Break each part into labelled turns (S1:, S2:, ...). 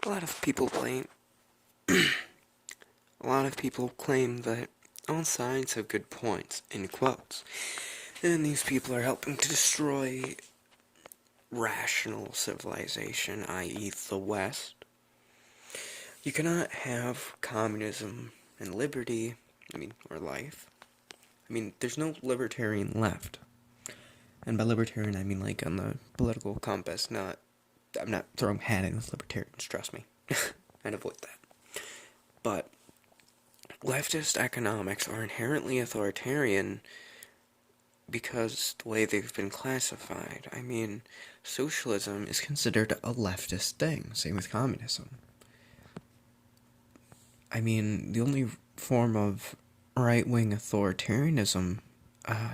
S1: A lot of people claim a lot of people claim that all sides have good points, in quotes, and these people are helping to destroy rational civilization, i.e. the West. You cannot have communism and liberty, or life. There's no libertarian left. And by libertarian, I mean like on the political compass, I'm not throwing hat in with libertarians, trust me. I'd avoid that. But leftist economics are inherently authoritarian because the way they've been classified. Socialism is considered a leftist thing, same with communism. The only form of right-wing authoritarianism,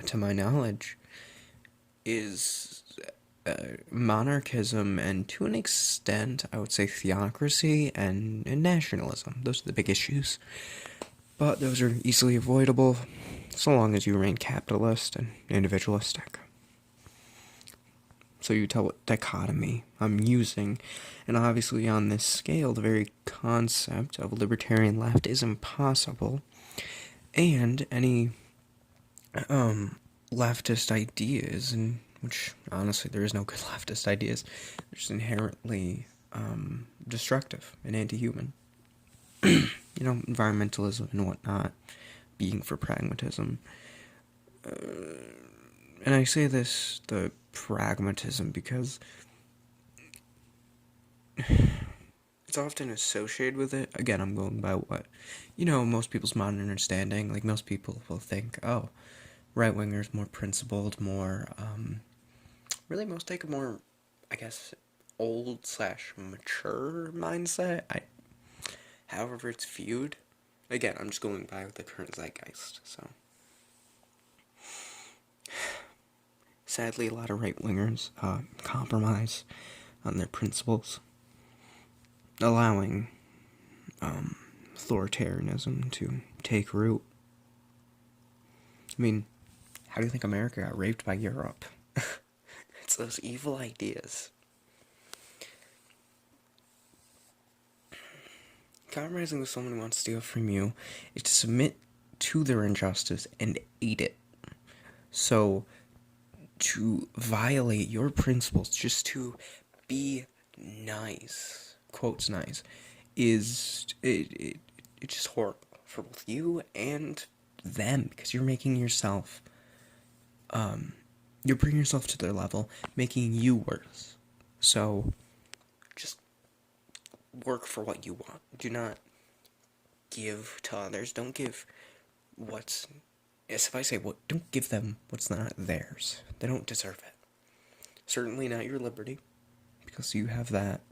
S1: to my knowledge, is monarchism, and to an extent, I would say theocracy and nationalism. Those are the big issues. But those are easily avoidable, so long as you remain capitalist and individualistic. So you tell what dichotomy I'm using, and obviously on this scale, the very concept of a libertarian left is impossible, and any leftist ideas, in which honestly there is no good leftist ideas, they're just inherently destructive and anti-human. Environmentalism and whatnot, being for pragmatism. And I say this, the pragmatism, because it's often associated with it. Again, I'm going by what, most people's modern understanding. Like, most people will think, oh, right-wingers, more principled, more, really most take a more, I guess, old/mature mindset. However it's viewed. Again, I'm just going by the current zeitgeist, so. Sadly, a lot of right-wingers compromise on their principles, allowing authoritarianism to take root. How do you think America got raped by Europe? It's those evil ideas. Compromising with someone who wants to steal from you is to submit to their injustice and aid it. So, to violate your principles, just to be nice, quotes nice, is it's just horrible for both you and them, because you're making yourself, you're bringing yourself to their level, making you worse. So, just work for what you want. Do not give to others. Don't give what's... If I say don't give them what's not theirs. They don't deserve it. Certainly not your liberty, because you have that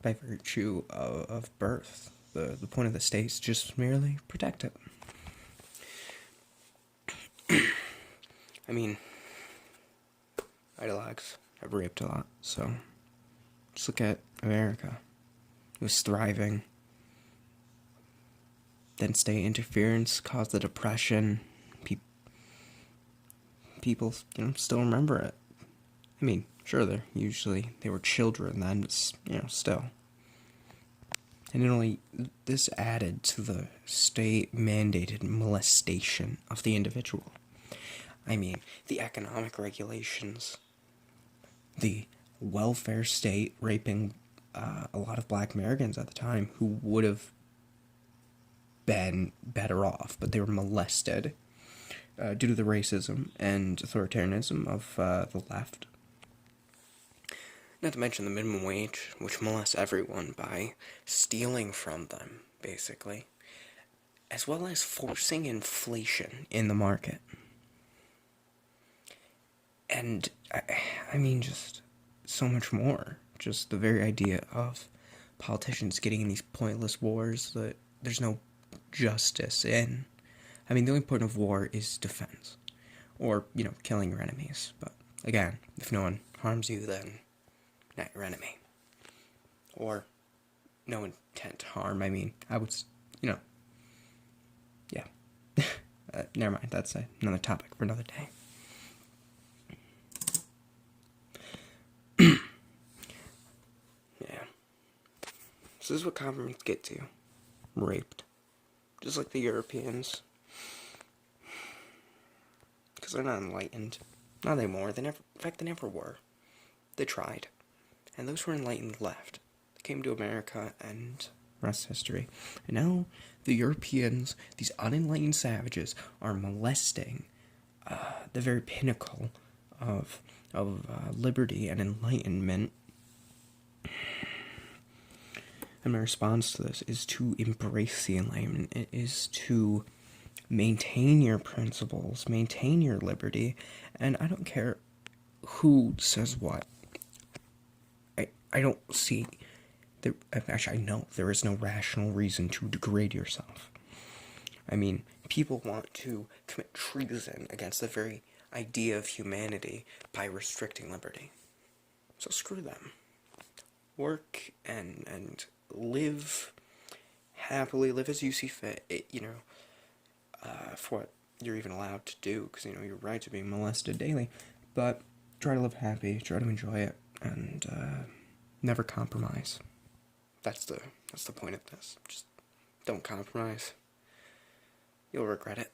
S1: by virtue of birth. The point of the state is just merely protect it. Ideologues have raped a lot, so just look at America. It was thriving. Then state interference caused the Depression. People, still remember it. Sure, they were children then, but, still. And this added to the state-mandated molestation of the individual. The economic regulations, the welfare state raping a lot of black Americans at the time who would have been better off, but they were molested due to the racism and authoritarianism of the left. Not to mention the minimum wage, which molests everyone by stealing from them, basically, as well as forcing inflation in the market. And, just so much more. Just the very idea of politicians getting in these pointless wars that there's no justice in. The only point of war is defense. Or, killing your enemies. But, again, if no one harms you, then not your enemy. Or no intent to harm. I would, yeah. Never mind, that's another topic for another day. So this is what converts get to. Raped. Just like the Europeans. Because they're not enlightened. Not anymore. In fact, they never were. They tried. And those who were enlightened left. They came to America, and rest history. And now the Europeans, these unenlightened savages, are molesting the very pinnacle of liberty and enlightenment. And my response to this is to embrace the enlightenment. It is to maintain your principles, maintain your liberty, and I don't care who says what. I don't see... Actually, I know there is no rational reason to degrade yourself. I mean, people want to commit treason against the very idea of humanity by restricting liberty. So screw them. Work and live happily, live as you see fit, for what you're even allowed to do, because, your rights are being molested daily, but try to live happy, try to enjoy it, and never compromise. That's the point of this. Just don't compromise. You'll regret it.